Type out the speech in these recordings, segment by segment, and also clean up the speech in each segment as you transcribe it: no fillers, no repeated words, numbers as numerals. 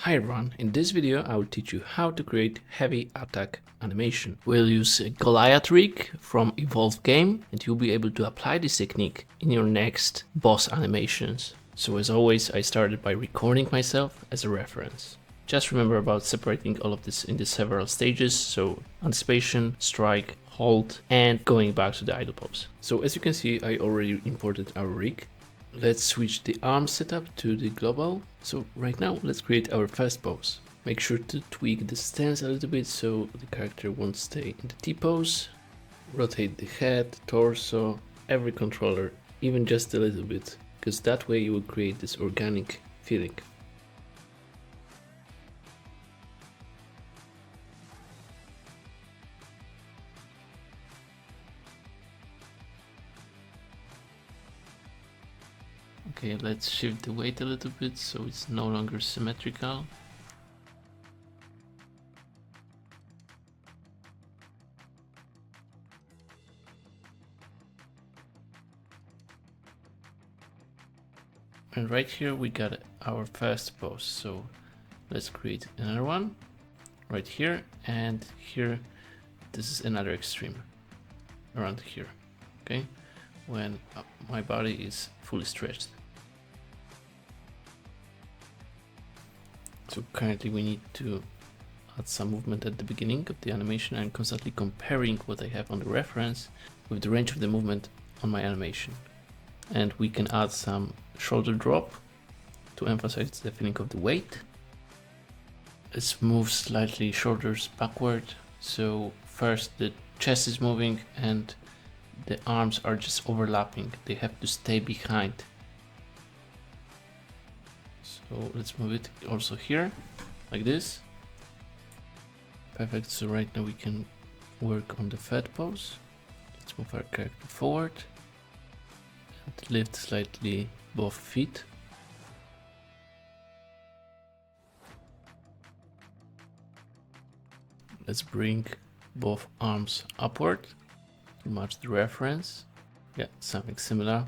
Hi everyone, in this video I will teach you how to create heavy attack animation. We'll use Goliath rig from Evolved Game and you'll be able to apply this technique in your next boss animations. So as always, I started by recording myself as a reference. Just remember about separating all of this into several stages, so anticipation, strike, hold, and going back to the idle pose. So as you can see, I already imported our rig. Let's switch the arm setup to the global. So right now, let's create our first pose. Make sure to tweak the stance a little bit so the character won't stay in the T pose. Rotate the head, torso, every controller, even just a little bit, because that way you will create this organic feeling. Okay, let's shift the weight a little bit so it's no longer symmetrical. And right here we got our first pose, so let's create another one right here, and here this is another extreme around here, okay, when my body is fully stretched. So currently we need to add some movement at the beginning of the animation. I'm constantly comparing what I have on the reference with the range of the movement on my animation. And we can add some shoulder drop to emphasize the feeling of the weight. Let's move slightly shoulders backward. So first the chest is moving and the arms are just overlapping. They have to stay behind. So let's move it also here, like this. Perfect, so right now we can work on the fat pose. Let's move our character forward and lift slightly both feet. Let's bring both arms upward to match the reference. Yeah, something similar.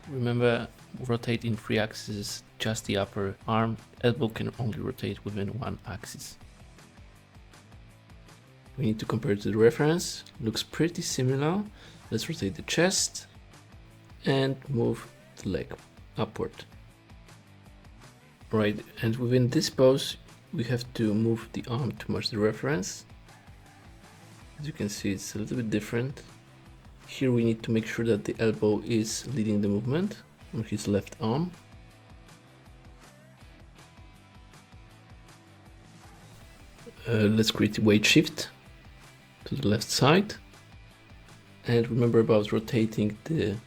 Remember, rotate in 3 axes, just the upper arm. Elbow can only rotate within 1 axis. We need to compare to the reference. Looks pretty similar. Let's rotate the chest and move the leg upward. Right, and within this pose, we have to move the arm to match the reference. As you can see, it's a little bit different. Here we need to make sure that the elbow is leading the movement on his left arm. Let's create a weight shift to the left side. And remember about rotating the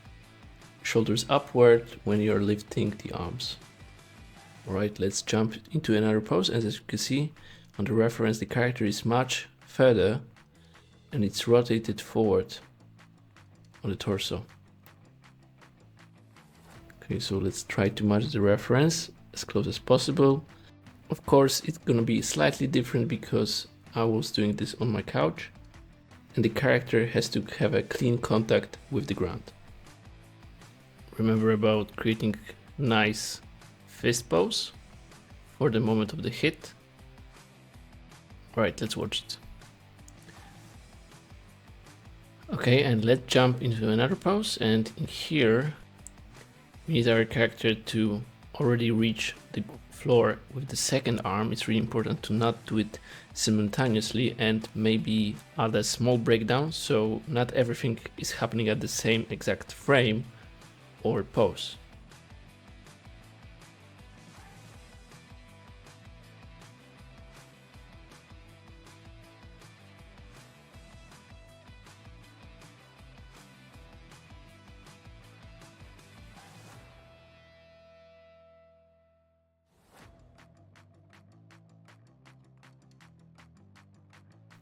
shoulders upward when you're lifting the arms. Alright, let's jump into another pose. As you can see on the reference, the character is much further and it's rotated forward on the torso. Okay, so let's try to match the reference as close as possible. Of course, it's gonna be slightly different because I was doing this on my couch and the character has to have a clean contact with the ground. Remember about creating nice fist pose for the moment of the hit. Alright, let's watch it. Okay, and let's jump into another pose, and in here we need our character to already reach the floor with the second arm. It's really important to not do it simultaneously and maybe add a small breakdown so not everything is happening at the same exact frame or pose.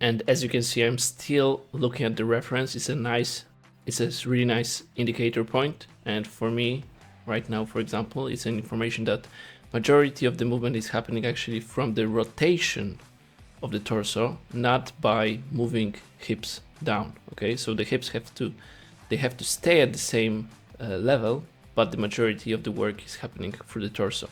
And as you can see, I'm still looking at the reference. It's a really nice indicator point. And for me, right now, for example, it's an information that majority of the movement is happening actually from the rotation of the torso, not by moving hips down. Okay, so the hips have to stay at the same level, but the majority of the work is happening through the torso.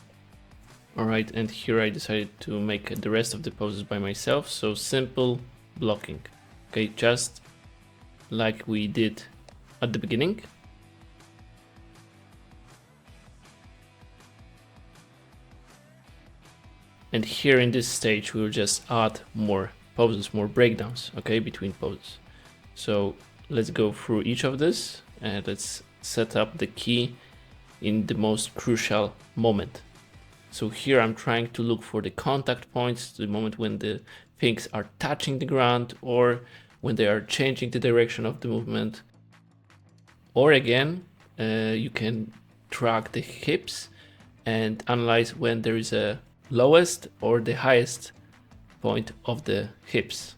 Alright, and here I decided to make the rest of the poses by myself, so simple blocking. Okay, just like we did at the beginning. And here in this stage, we will just add more poses, more breakdowns, okay, between poses. So let's go through each of this and let's set up the key in the most crucial moment. So here I'm trying to look for the contact points, the moment when the things are touching the ground or when they are changing the direction of the movement. Or again, you can track the hips and analyze when there is a lowest or the highest point of the hips.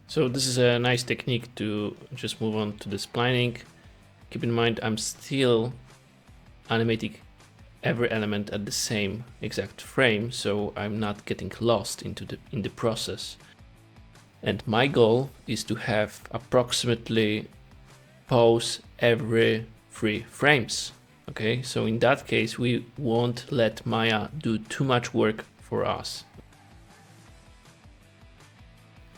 So this is a nice technique to just move on to the splining. Keep in mind I'm still animating every element at the same exact frame, so I'm not getting lost in the process. And my goal is to have approximately pose every 3 frames. Okay, so in that case we won't let Maya do too much work for us.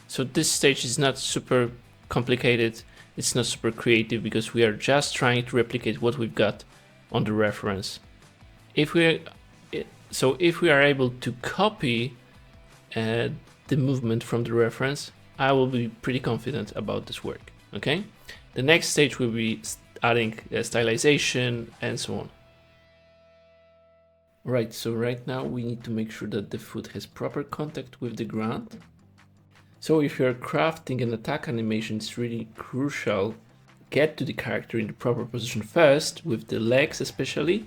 So this stage is not super complicated, it's not super creative, because we are just trying to replicate what we've got on the reference. If we are able to copy the movement from the reference, I will be pretty confident about this work. Okay, the next stage will be adding stylization and so on. Right, so right now we need to make sure that the foot has proper contact with the ground. So if you're crafting an attack animation, it's really crucial get to the character in the proper position first, with the legs especially,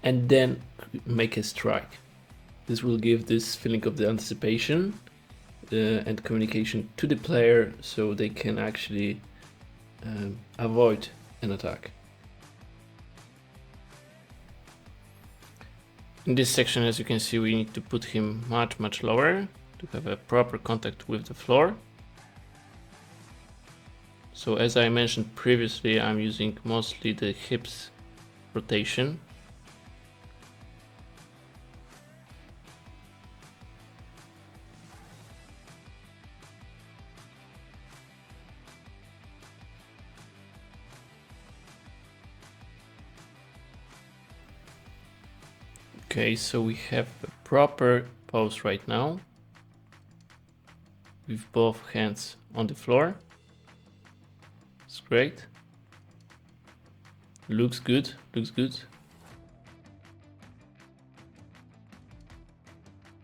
and then make a strike. This will give this feeling of the anticipation and communication to the player, so they can actually avoid an attack. In this section, as you can see, we need to put him much lower to have a proper contact with the floor. So as I mentioned previously, I'm using mostly the hips rotation. Okay, so we have a proper pose right now with both hands on the floor. It's great. Looks good, looks good.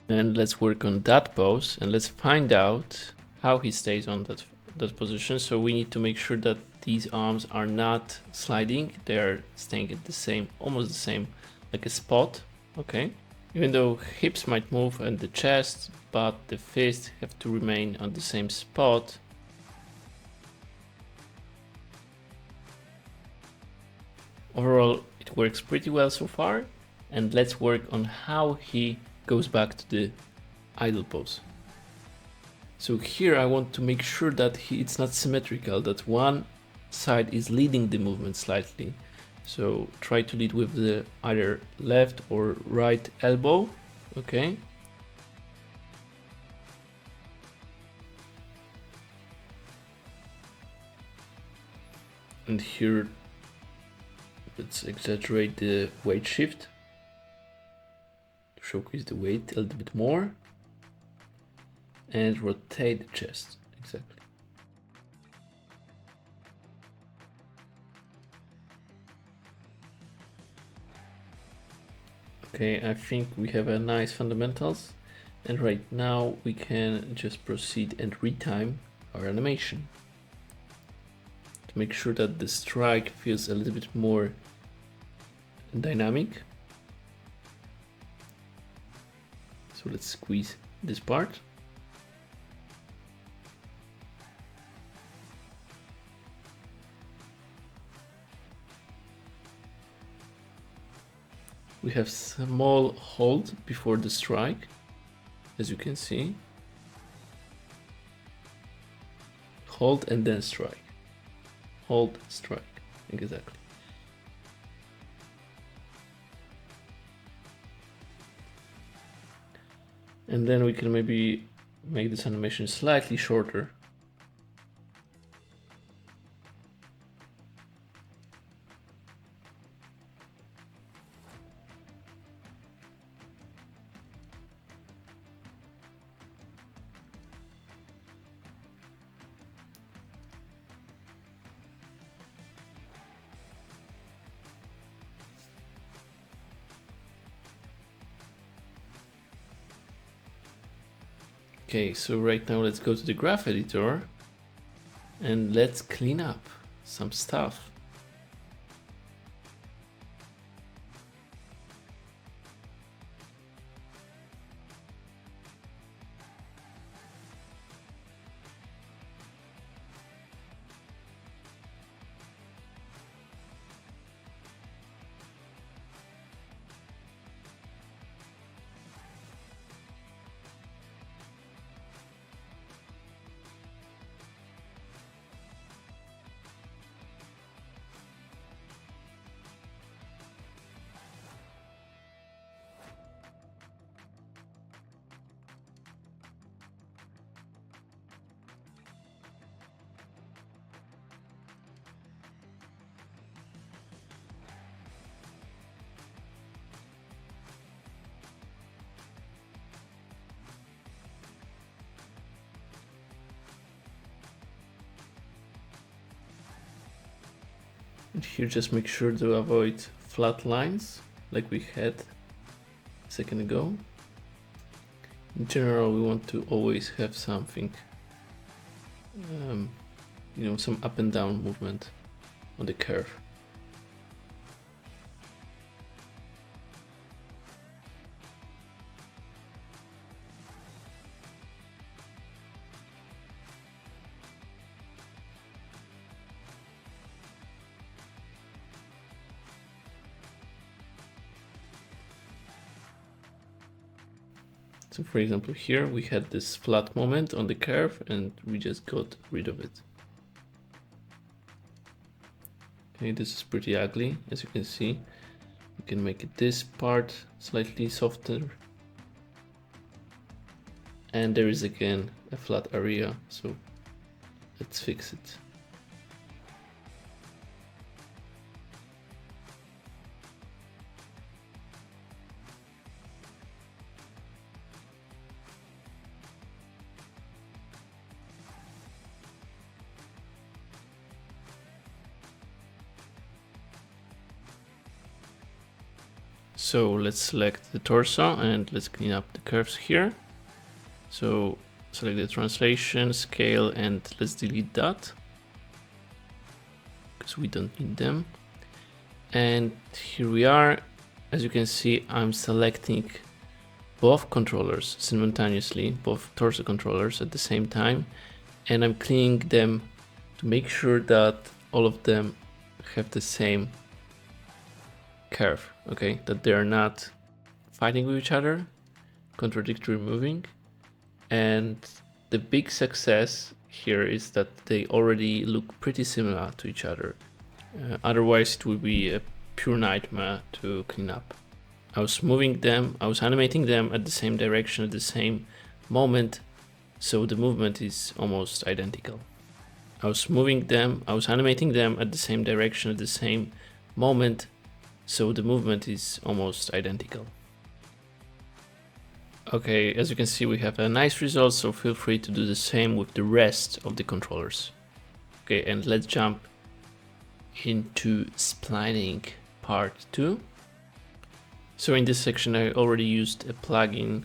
And let's work on that pose and let's find out how he stays on that position. So we need to make sure that these arms are not sliding, they are staying at the same, almost the same, like a spot. Okay, even though hips might move and the chest, but the fists have to remain on the same spot. Overall, it works pretty well so far, and let's work on how he goes back to the idle pose. So here I want to make sure that it's not symmetrical, that one side is leading the movement slightly. So try to lead with the either left or right elbow, okay? And here, let's exaggerate the weight shift to showcase the weight a little bit more. And rotate the chest, exactly. Okay, I think we have a nice fundamentals, and right now we can just proceed and retime our animation to make sure that the strike feels a little bit more dynamic. So let's squeeze this part. We have small hold before the strike, as you can see. Hold and then strike. Hold, strike, exactly. And then we can maybe make this animation slightly shorter. Okay, so right now let's go to the graph editor and let's clean up some stuff. And here just make sure to avoid flat lines like we had a second ago. In general, we want to always have something, some up and down movement on the curve. So for example, here we had this flat moment on the curve and we just got rid of it. Okay, this is pretty ugly, as you can see. We can make this part slightly softer. And there is again a flat area, so let's fix it. So let's select the torso and let's clean up the curves here. So select the translation, scale, and let's delete that because we don't need them. And here we are. As you can see, I'm selecting both controllers simultaneously, both torso controllers at the same time, and I'm cleaning them to make sure that all of them have the same curve, okay, that they are not fighting with each other, contradictory moving. And the big success here is that they already look pretty similar to each other. Otherwise it would be a pure nightmare to clean up. I was moving them, I was animating them at the same direction at the same moment, so the movement is almost identical. I was moving them, I was animating them at the same direction at the same moment, so the movement is almost identical. Okay, as you can see, we have a nice result, so feel free to do the same with the rest of the controllers. Okay, and let's jump into splining part 2. So in this section, I already used a plugin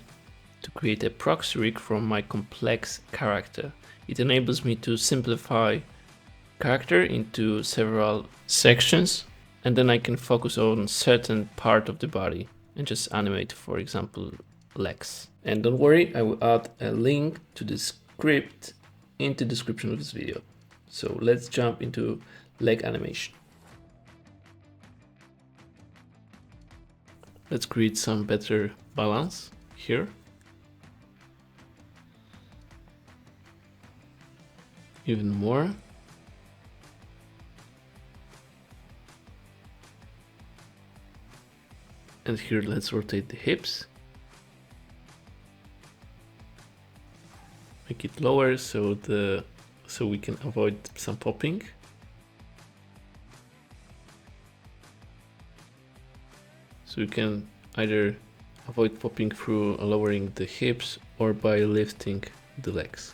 to create a proxy rig from my complex character. It enables me to simplify character into several sections, and then I can focus on certain part of the body and just animate, for example, legs. And don't worry, I will add a link to the script in the description of this video. So let's jump into leg animation. Let's create some better balance here. Even more. And here let's rotate the hips. make it lower so we can avoid some popping. So you can either avoid popping through lowering the hips or by lifting the legs.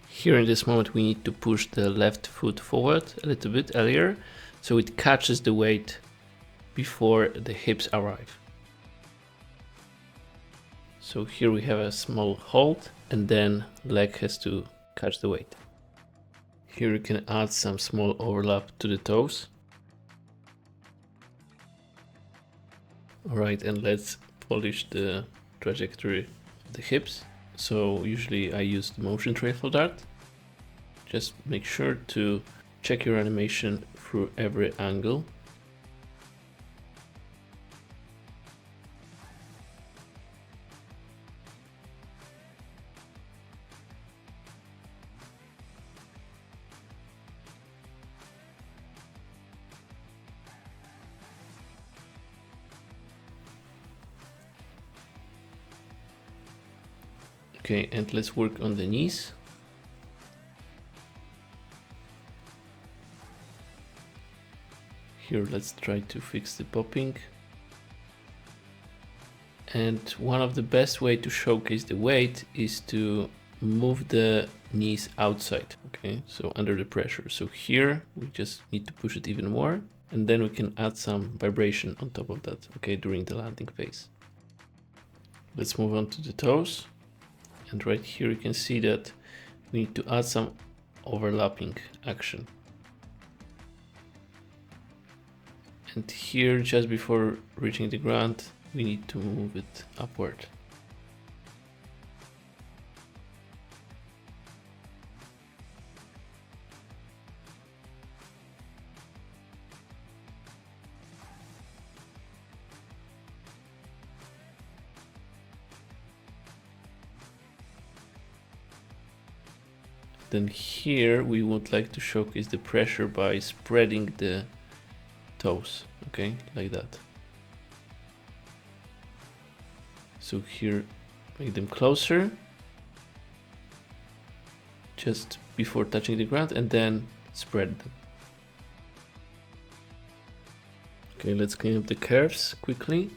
Here in this moment we need to push the left foot forward a little bit earlier so it catches the weight before the hips arrive. So here we have a small hold and then leg has to catch the weight. Here you can add some small overlap to the toes. Alright, and let's polish the trajectory of the hips. So usually I use the motion trail for that. Just make sure to check your animation through every angle. Okay, and let's work on the knees. Here, let's try to fix the popping. And one of the best way to showcase the weight is to move the knees outside, okay, so under the pressure. So here, we just need to push it even more, and then we can add some vibration on top of that, okay, during the landing phase. Let's move on to the toes. And right here you can see that we need to add some overlapping action. And here, just before reaching the ground, we need to move it upward. Then here we would like to showcase the pressure by spreading the toes, okay, like that. So here, make them closer, just before touching the ground, and then spread them. Okay, let's clean up the curves quickly.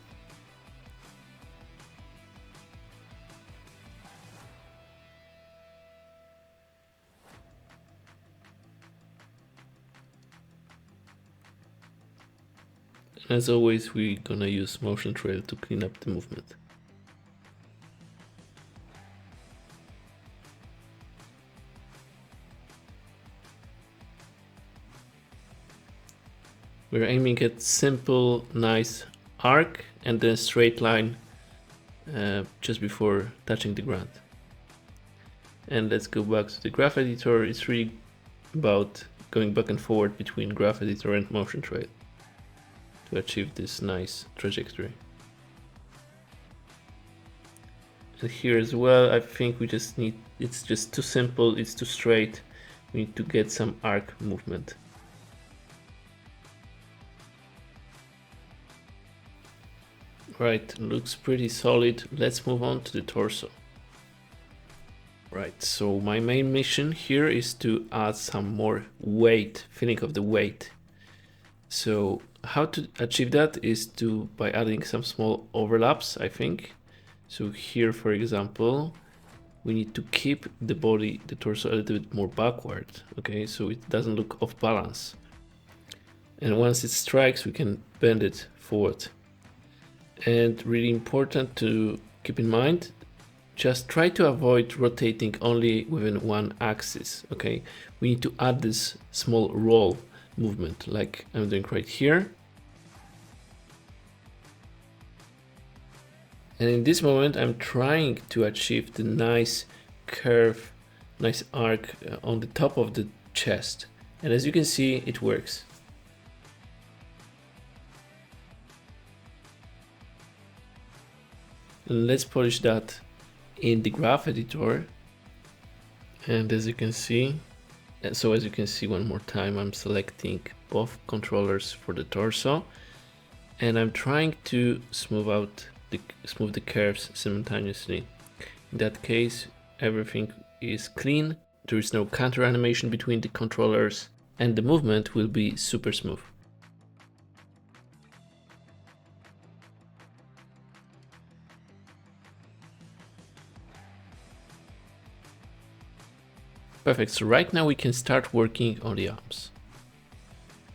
As always, we're gonna use motion trail to clean up the movement. We're aiming at simple, nice arc and then straight line just before touching the ground. And let's go back to the graph editor. It's really about going back and forward between graph editor and motion trail to achieve this nice trajectory. And here as well, I think we just need, it's just too simple, it's too straight. We need to get some arc movement. Right, looks pretty solid. Let's move on to the torso. Right, so my main mission here is to add some more weight, feeling of the weight. So how to achieve that is by adding some small overlaps, I think. So here, for example, we need to keep the body, the torso a little bit more backward, okay, so it doesn't look off balance. And once it strikes, we can bend it forward. And really important to keep in mind, just try to avoid rotating only within one axis, okay? We need to add this small roll movement like I'm doing right here. And in this moment, I'm trying to achieve the nice curve, nice arc on the top of the chest. And as you can see, it works. Let's polish that in the graph editor. And as you can see, one more time, I'm selecting both controllers for the torso. and I'm trying to smooth the curves simultaneously. In that case, everything is clean, there is no counter animation between the controllers, and the movement will be super smooth. Perfect, so right now we can start working on the arms.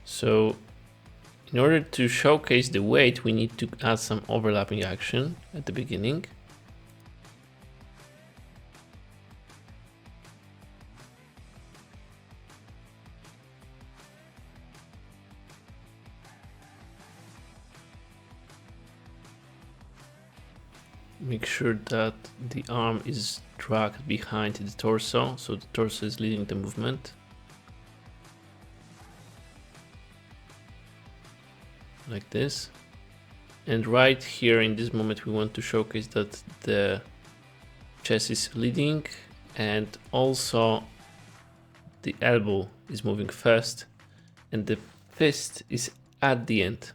So in order to showcase the weight, we need to add some overlapping action at the beginning. Make sure that the arm is dragged behind the torso, so the torso is leading the movement. Like this. And right here in this moment we want to showcase that the chest is leading and also the elbow is moving first and the fist is at the end.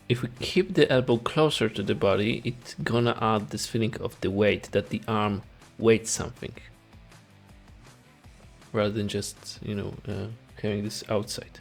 If we keep the elbow closer to the body, it's gonna add this feeling of the weight, that the arm weighs something. Rather than just, having this outside.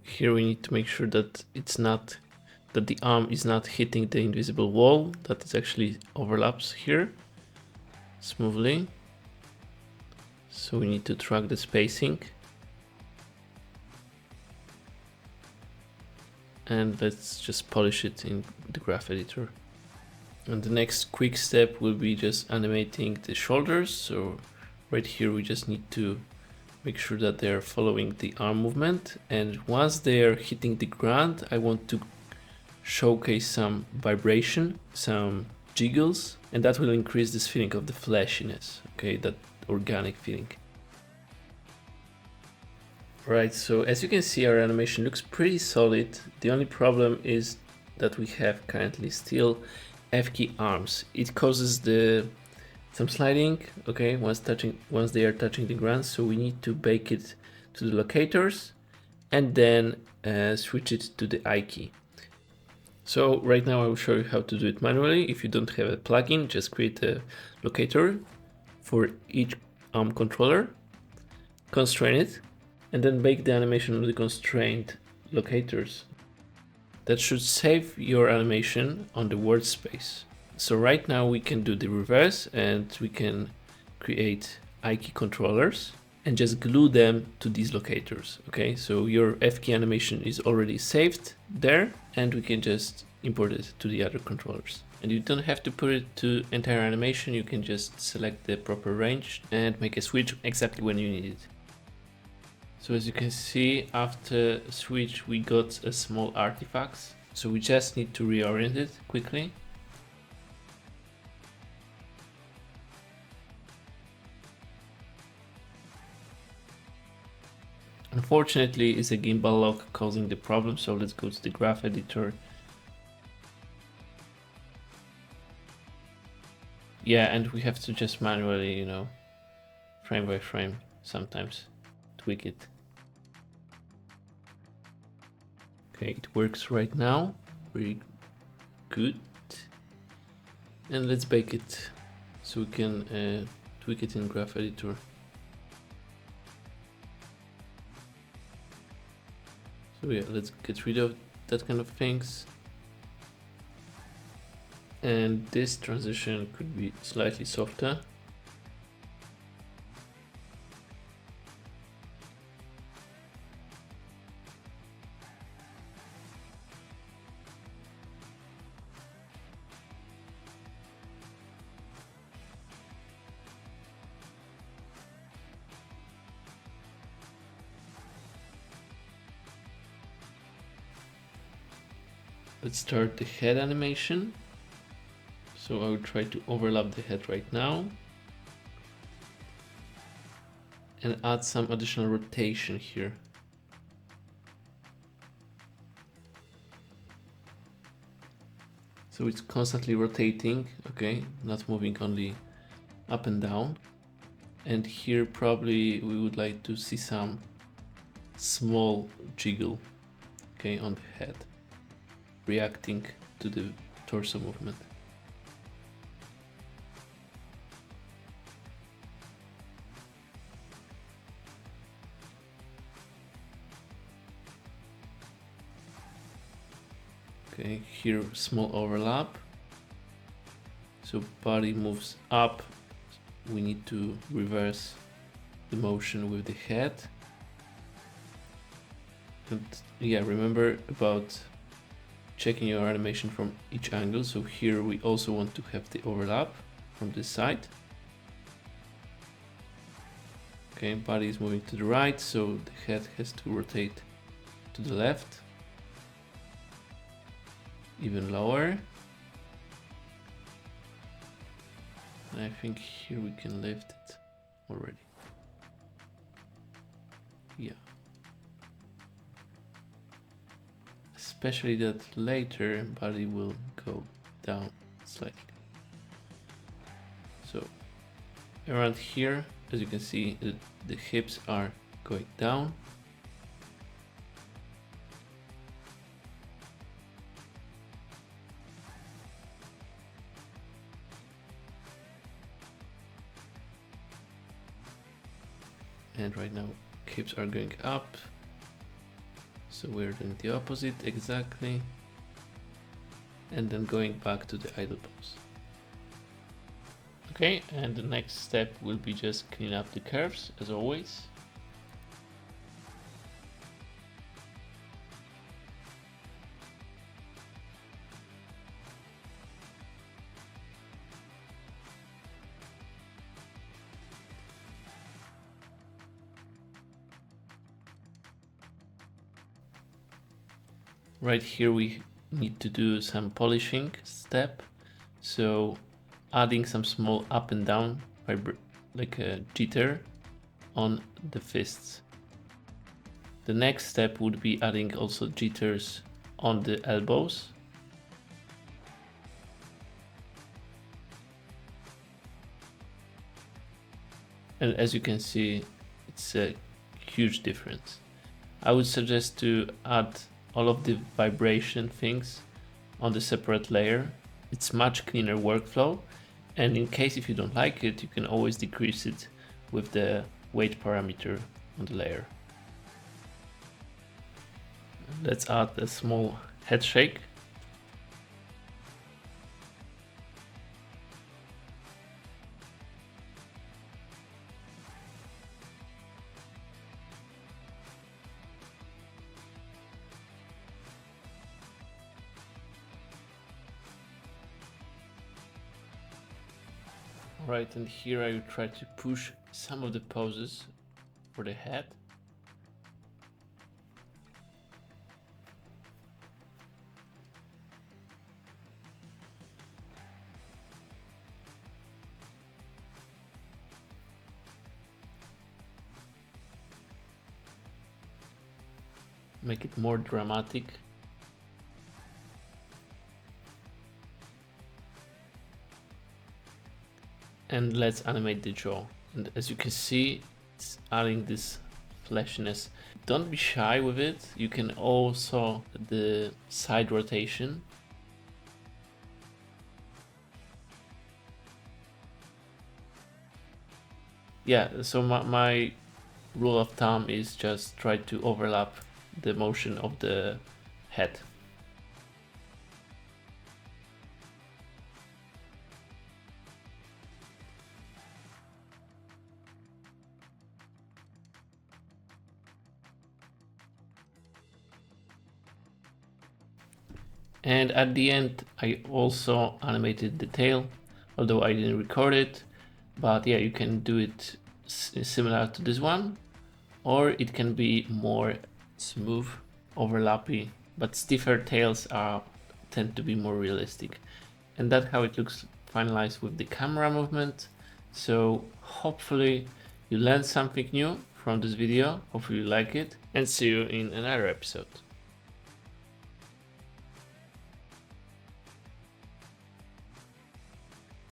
Here we need to make sure that the arm is not hitting the invisible wall, that it actually overlaps here smoothly. So we need to track the spacing. And let's just polish it in the graph editor. And the next quick step will be just animating the shoulders. So right here we just need to make sure that they're following the arm movement, and once they're hitting the ground, I want to showcase some vibration, some jiggles, and that will increase this feeling of the fleshiness, okay, that organic feeling. Right, so as you can see, our animation looks pretty solid. The only problem is that we have currently still F key arms. It causes some sliding, okay, once they are touching the ground, so we need to bake it to the locators and then switch it to the I key. So right now I will show you how to do it manually. If you don't have a plugin, just create a locator for each arm controller, constrain it, and then bake the animation of the constrained locators. That should save your animation on the workspace. So right now we can do the reverse and we can create I key controllers and just glue them to these locators. Okay, so your F key animation is already saved there and we can just import it to the other controllers. And you don't have to put it to entire animation, you can just select the proper range and make a switch exactly when you need it. So as you can see, after switch we got a small artifacts. So we just need to reorient it quickly. Unfortunately, it's a gimbal lock causing the problem, so let's go to the graph editor. Yeah, and we have to just manually, frame by frame, sometimes tweak it. Okay, it works right now, very good. And let's bake it so we can tweak it in graph editor. So yeah, let's get rid of that kind of things. And this transition could be slightly softer. Let's start the head animation. So I will try to overlap the head right now and add some additional rotation here. So it's constantly rotating, okay, not moving only up and down. And here probably we would like to see some small jiggle, okay, on the head, reacting to the torso movement. Okay, here small overlap. So body moves up. We need to reverse the motion with the head. And yeah, remember about checking your animation from each angle. So here we also want to have the overlap from this side. Okay, body is moving to the right, so the head has to rotate to the left. Even lower. I think here we can lift it already. Yeah. Especially that later body will go down slightly. So around here, as you can see, the hips are going down. And right now hips are going up. So we're doing the opposite exactly. And then going back to the idle pose. Okay, and the next step will be just clean up the curves as always. Right here we need to do some polishing step. So adding some small up and down, like a jitter on the fists. The next step would be adding also jitters on the elbows. And as you can see, it's a huge difference. I would suggest to add all of the vibration things on the separate layer. It's much cleaner workflow. And in case if you don't like it, you can always decrease it with the weight parameter on the layer. Let's add a small head shake. Right, and here I will try to push some of the poses for the head. Make it more dramatic. And let's animate the jaw. And as you can see, it's adding this fleshiness. Don't be shy with it. You can also the side rotation. Yeah, so my rule of thumb is just try to overlap the motion of the head. And at the end, I also animated the tail, although I didn't record it. But yeah, you can do it similar to this one, or it can be more smooth, overlappy, but stiffer tails tend to be more realistic. And that's how it looks finalized with the camera movement. So hopefully you learned something new from this video, hopefully you like it, and see you in another episode.